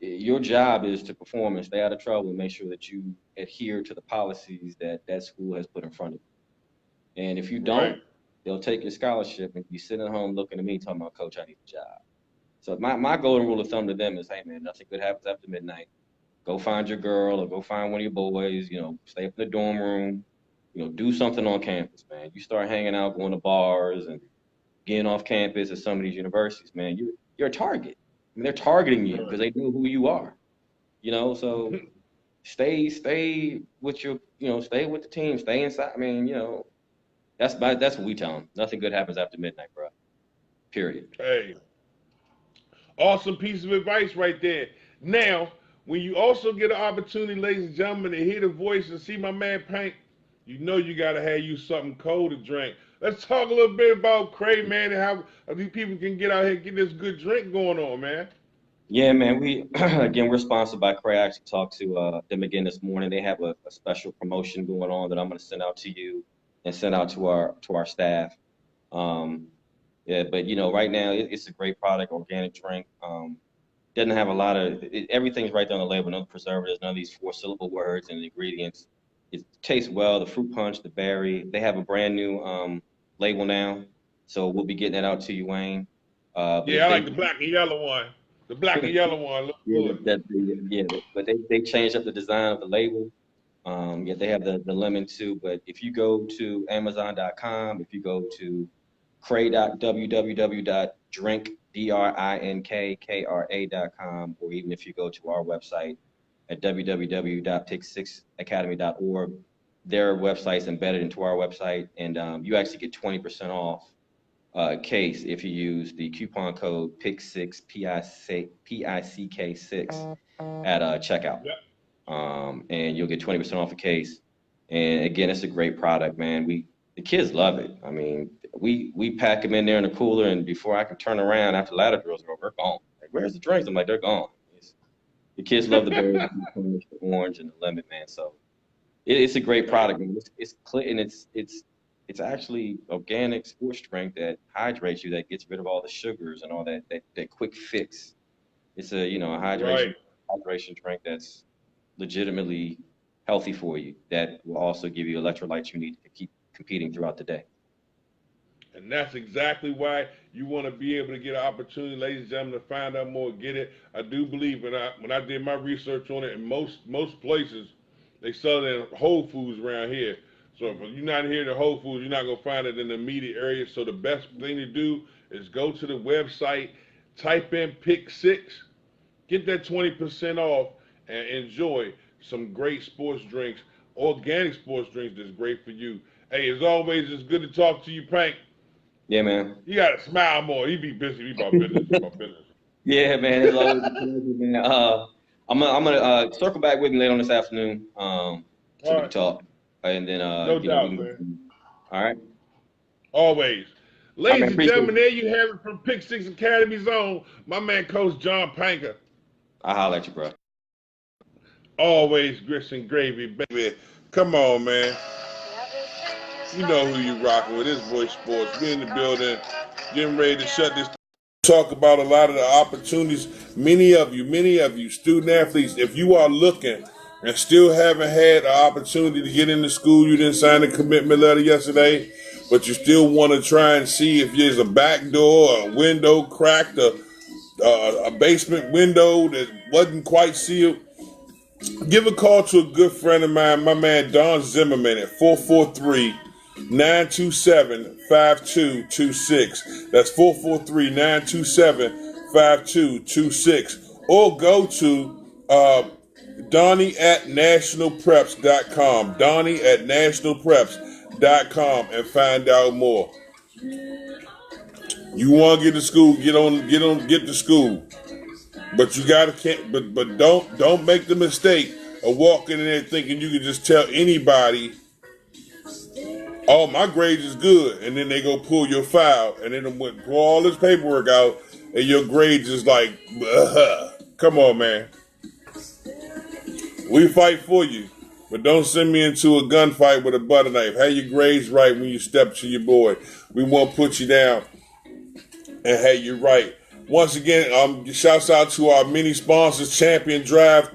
your job is to perform and stay out of trouble and make sure that you adhere to the policies that school has put in front of you. And if you don't, they'll take your scholarship and you sitting at home looking at me talking about, Coach, I need a job. So my golden rule of thumb to them is, hey, man, nothing good happens after midnight. Go find your girl or go find one of your boys, stay up in the dorm room, do something on campus, man. You start hanging out, going to bars and getting off campus at some of these universities, man, you're a target. I mean, they're targeting you because they know who you are, so stay with your, stay with the team, stay inside. I mean, that's what we tell them. Nothing good happens after midnight, bro. Period. Hey, awesome piece of advice right there. Now, when you also get an opportunity, ladies and gentlemen, to hear the voice and see my man Pank, you got to have you something cold to drink. Let's talk a little bit about Cray, man, and how these people can get out here and get this good drink going on, man. Yeah, man. We're sponsored by Cray. I actually talked to them again this morning. They have a special promotion going on that I'm going to send out to you and send out to our staff. Yeah, but right now it's a great product, organic drink. Doesn't have a lot of everything's right there on the label. No preservatives, none of these 4-syllable words and ingredients. It tastes well. The fruit punch, the berry. They have a brand new label now, so we'll be getting that out to you, Wayne. I like the black and yellow one. The black and yellow one looks good. But they changed up the design of the label. They have the lemon too. But if you go to Amazon.com, if you go to www.drinkdrankra.com, or even if you go to our website at www.pick6academy.org, their website's embedded into our website, and you actually get 20% off case if you use the coupon code PICK6 PICK6 at checkout. Yep. And you'll get 20% off a case. And again, it's a great product, man. The kids love it. I mean, we pack them in there in the cooler, and before I can turn around after ladder drills are over, they're gone. Like, where's the drinks? I'm like, they're gone. The kids love the berry, the orange, and the lemon, man. So it's a great product, man. It's clear, and it's actually organic sports drink that hydrates you, that gets rid of all the sugars and all that quick fix. It's a hydration drink that's legitimately healthy for you, that will also give you electrolytes you need to keep competing throughout the day. And that's exactly why you want to be able to get an opportunity, ladies and gentlemen, to find out more, get it. I do believe when I did my research on it, in most places, they sell it in Whole Foods around here. So if you're not here at Whole Foods, you're not gonna find it in the immediate area. So the best thing to do is go to the website, type in Pick Six, get that 20% off, and enjoy some great sports drinks, organic sports drinks that's great for you. Hey, as always, it's good to talk to you, Pank. Yeah, man. You gotta smile more. He be busy. He about business. He about business. Yeah, man. It's always a pleasure, man. I'm gonna circle back with me later on this afternoon, so All we can right. talk, and then No we doubt, can go. man. All right. Always. All right, Ladies man. and Appreciate gentlemen, it. there you have it from Pick Six Academy Zone. My man, Coach John Panker. I'll holler at you, bro. Always grits and gravy, baby. Come on, man. You know who you rocking with. This Voice Sports. We in the building. Getting ready to shut this. Talk about a lot of the opportunities. Many of you, student athletes, if you are looking and still haven't had an opportunity to get into school, you didn't sign a commitment letter yesterday, but you still want to try and see if there's a back door, a window cracked, a basement window that wasn't quite sealed. Give a call to a good friend of mine, my man Don Zimmerman at 443-927-5226. That's 443-927-5226. Or go to Donnie at nationalpreps.com. Donnie at nationalpreps.com and find out more. You want to get to school, get to school. But you gotta can't but don't make the mistake of walking in there thinking you can just tell anybody, oh, my grades is good, and then they go pull your file and then pull all this paperwork out and your grades is like, come on, man. We fight for you, but don't send me into a gunfight with a butter knife. Have your grades right when you step to your board. We won't put you down and have you right. Once again, shouts out to our many sponsors, Champion Drive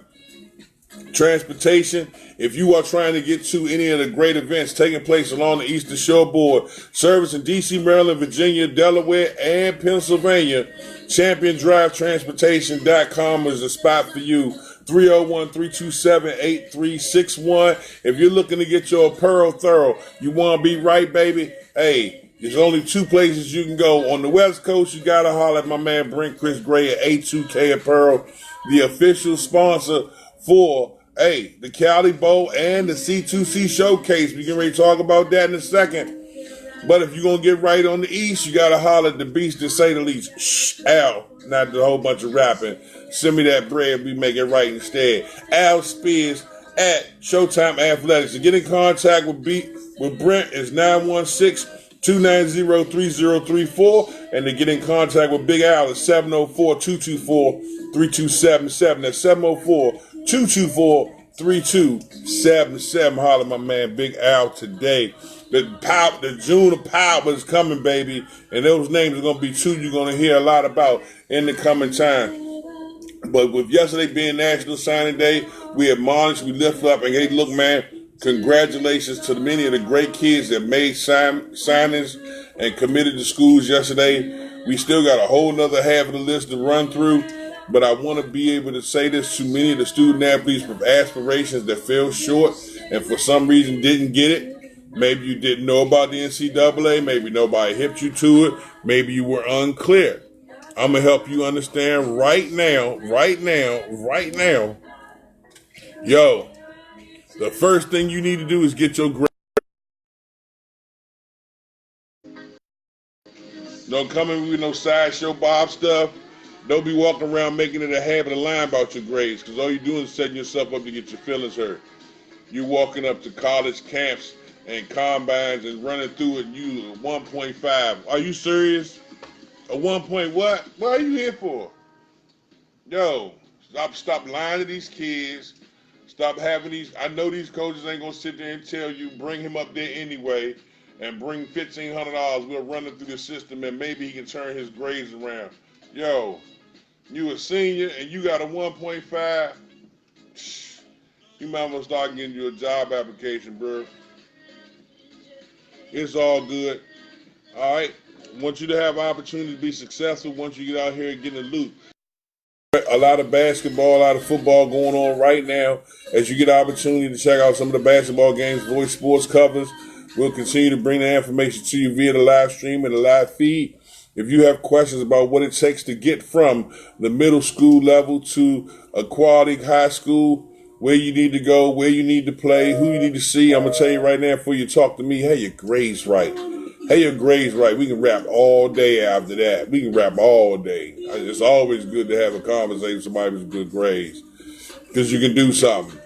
Transportation. If you are trying to get to any of the great events taking place along the Eastern Shoreboard, service in D.C., Maryland, Virginia, Delaware, and Pennsylvania, ChampionDriveTransportation.com is a spot for you. 301-327-8361. If you're looking to get your apparel thorough, you want to be right, baby, hey, there's only two places you can go. On the West Coast, you got to holler at my man Brent Chris Gray at A2K Apparel, the official sponsor for, the Cali Bowl and the C2C Showcase. We can ready to talk about that in a second. But if you're going to get right on the East, you got to holler at the beast to say the least. Shh, Al, not the whole bunch of rapping. Send me that bread, we make it right instead. Al Spears at Showtime Athletics. To get in contact with Brent is 916-290-3034. And to get in contact with Big Al is 704-224-3277. That's 704-224-3277. Holler my man Big Al today. The June of Power is coming, baby. And those names are going to be two you're going to hear a lot about in the coming time. But with yesterday being National Signing Day, we admonish, we lift up, and hey, look, man, congratulations to many of the great kids that made signings and committed to schools yesterday. We still got a whole nother half of the list to run through, but I want to be able to say this to many of the student athletes with aspirations that fell short and for some reason didn't get it. Maybe you didn't know about the NCAA. Maybe nobody hipped you to it. Maybe you were unclear. I'm going to help you understand right now. Yo, the first thing you need to do is get your grades. Don't come in with no sideshow Bob stuff. Don't be walking around making it a habit of lying about your grades, because all you're doing is setting yourself up to get your feelings hurt. You're walking up to college camps and combines and running through it, and you a 1.5. Are you serious? A 1 point what? What are you here for? Yo, stop lying to these kids. Stop having these. I know these coaches ain't gonna sit there and tell you bring him up there anyway, and bring $1,500. We'll run it through the system, and maybe he can turn his grades around. Yo, you a senior and you got a 1.5. You might want to start getting you a job application, bro. It's all good. All right. Want you to have opportunity to be successful once you get out here and get in the loop. A lot of basketball, a lot of football going on right now. As you get the opportunity to check out some of the basketball games, Voice Sports covers. We'll continue to bring the information to you via the live stream and the live feed. If you have questions about what it takes to get from the middle school level to a quality high school, where you need to go, where you need to play, who you need to see, I'm going to tell you right now before you talk to me, hey, your grades right. Hey, your grades right. We can rap all day after that. We can rap all day. It's always good to have a conversation with somebody with good grades because you can do something.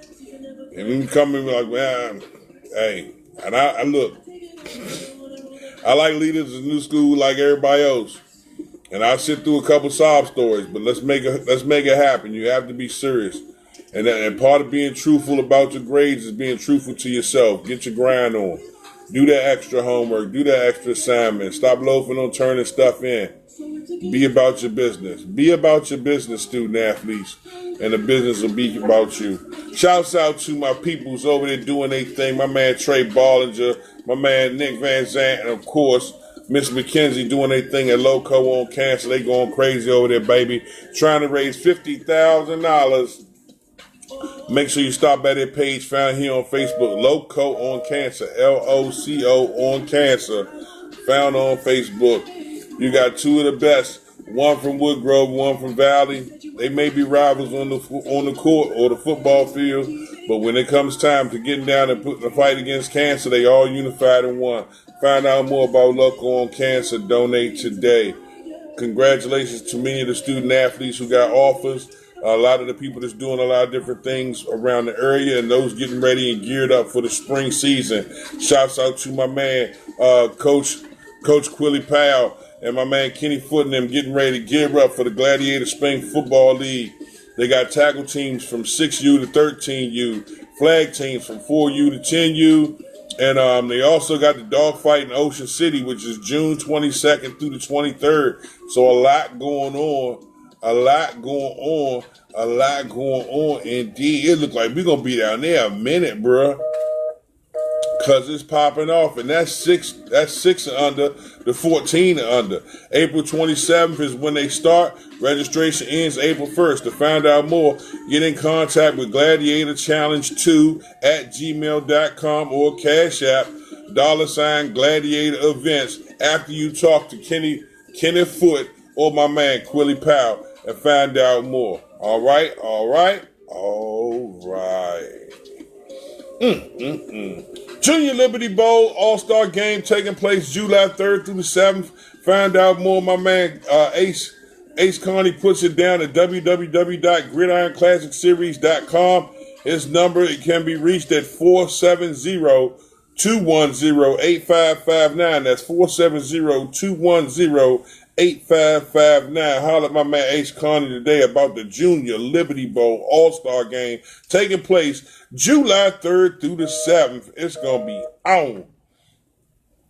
And when you come in like, man, hey, and I look, I like leaders in new school like everybody else. And I sit through a couple sob stories, but let's make it happen. You have to be serious. And part of being truthful about your grades is being truthful to yourself. Get your grind on. Do that extra homework. Do that extra assignment. Stop loafing on turning stuff in. Be about your business. Be about your business, student athletes. And the business will be about you. Shouts out to my peoples over there doing their thing. My man Trey Ballinger. My man Nick Van Zant. And of course, Miss McKenzie doing their thing at Loco on Cancer. They going crazy over there, baby. Trying to raise $50,000. Make sure you stop by their page found here on Facebook, Loco on Cancer, LOCO on Cancer, found on Facebook. You got two of the best, one from Woodgrove, one from Valley. They may be rivals on the court or the football field, but when it comes time to getting down and putting the fight against cancer, they all unified in one. Find out more about Loco on Cancer. Donate today. Congratulations to many of the student athletes who got offers. A lot of the people that's doing a lot of different things around the area and those getting ready and geared up for the spring season. Shouts out to my man, Coach Quilly Powell and my man Kenny Foot and them getting ready to gear up for the Gladiator Spring Football League. They got tackle teams from 6U to 13U, flag teams from 4U to 10U, and they also got the dogfight in Ocean City, which is June 22nd through the 23rd. So a lot going on. A lot going on indeed. It look like we're going to be down there a minute, bruh. Because it's popping off. And that's 6 and under, the 14 and under. April 27th is when they start. Registration ends April 1st. To find out more, get in contact with Gladiator Challenge 2 at gmail.com or Cash App, $ Gladiator Events, after you talk to Kenneth Foot or my man Quilly Powell and find out more. All right. Junior Liberty Bowl All-Star Game taking place July 3rd through the 7th. Find out more. My man Ace Connie puts it down at www.gridironclassicseries.com. His number, it can be reached at 470-210-8559. That's 470-210-8559. Holler at my man Ace Connie today about the Junior Liberty Bowl All-Star Game taking place July 3rd through the 7th. It's going to be on.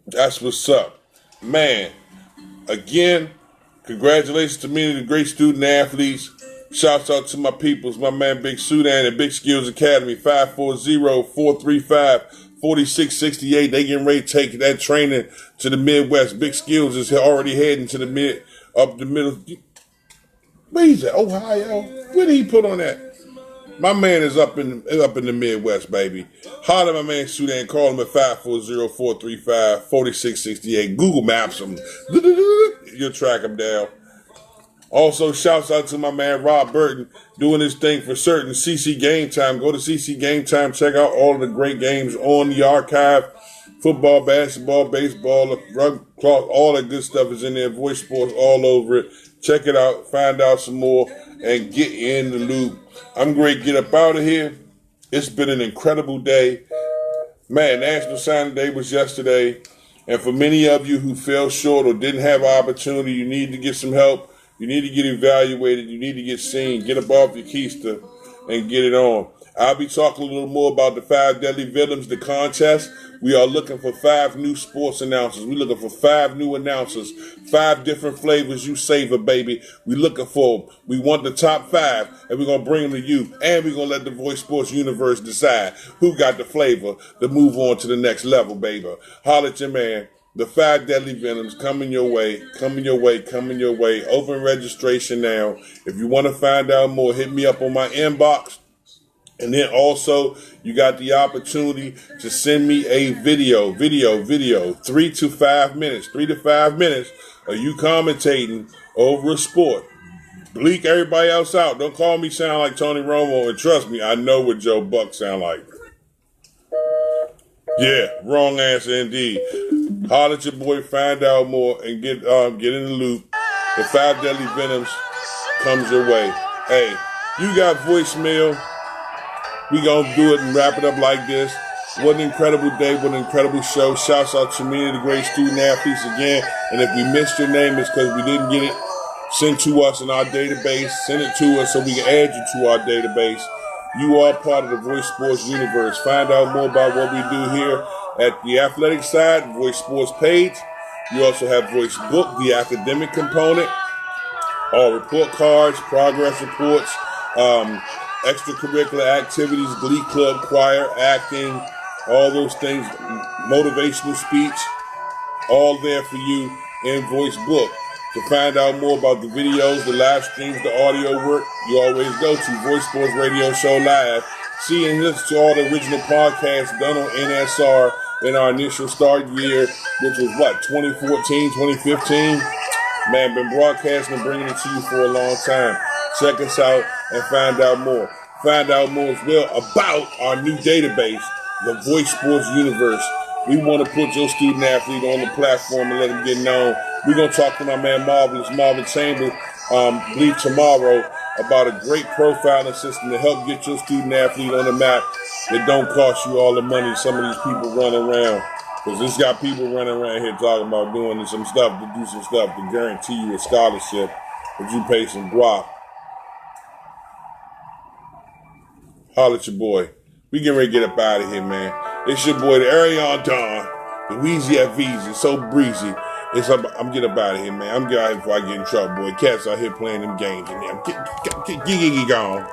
That's what's up. Man, again, congratulations to many of the great student athletes. Shouts out to my peoples, my man Big Sudan at Big Skills Academy, 540-435-4668. They getting ready to take that training to the Midwest. Big Skills is already heading to the middle. Where he's at? Ohio? Where did he put on that? My man is up in the Midwest, baby. Holler at my man Sudan. Call him at 540-435-4668. Google Maps him. You'll track him down. Also, shouts out to my man Rob Burton doing his thing for certain. CC Game Time. Go to CC Game Time. Check out all of the great games on the archive. Football, basketball, baseball, rugby, all that good stuff is in there. Voice Sports all over it. Check it out. Find out some more and get in the loop. I'm great. Get up out of here. It's been an incredible day. Man, National Signing Day was yesterday. And for many of you who fell short or didn't have an opportunity, you need to get some help. You need to get evaluated. You need to get seen. Get up off your keister and get it on. I'll be talking a little more about the 5 Deadly Villains, the contest. We are looking for 5 new sports announcers. We're looking for 5 new announcers, 5 different flavors you savor, baby. We're looking for them. We want the top 5, and we're going to bring them to you. And we're going to let the Voice Sports universe decide who got the flavor to move on to the next level, baby. Holler at your man. The 5 Deadly Venoms coming your way, coming your way, coming your way. Open registration now. If you want to find out more, hit me up on my inbox. And then also, you got the opportunity to send me a video, 3 to 5 minutes of you commentating over a sport. Bleak everybody else out. Don't call me sound like Tony Romo, and trust me, I know what Joe Buck sound like. Yeah, wrong answer indeed. Holler at your boy, find out more, and get in the loop. The 5 Deadly Venoms comes your way. Hey, you got voicemail. We gonna do it and wrap it up like this. What an incredible day, what an incredible show. Shouts out to me and the great student athletes again. And if we missed your name, it's because we didn't get it sent to us in our database. Send it to us so we can add you to our database. You are part of the Voice Sports universe. Find out more about what we do here at the athletic side, Voice Sports page. You also have Voice Book, the academic component, all report cards, progress reports, extracurricular activities, glee club, choir, acting, all those things, motivational speech, all there for you in Voice Book. To find out more about the videos, the live streams, the audio work, you always go to Voice Sports Radio Show Live. See and listen to all the original podcasts done on NSR in our initial start year, which was 2014, 2015? Man, been broadcasting and bringing it to you for a long time. Check us out and find out more. Find out more as well about our new database, the Voice Sports Universe. We want to put your student athlete on the platform and let him get known. We're going to talk to my man Marvin Chambers, believe tomorrow, about a great profiling system to help get your student athlete on the map that don't cost you all the money some of these people running around. Because this got people running around here talking about doing some stuff to guarantee you a scholarship, but you pay some guap. Holler at your boy. We getting ready to get up out of here, man. It's your boy, the Arion Don, the Weezy at Veezy, so breezy. I'm getting up out of here, man. I'm getting out of here before I get in trouble, boy. Cats out here playing them games, and I'm get gone.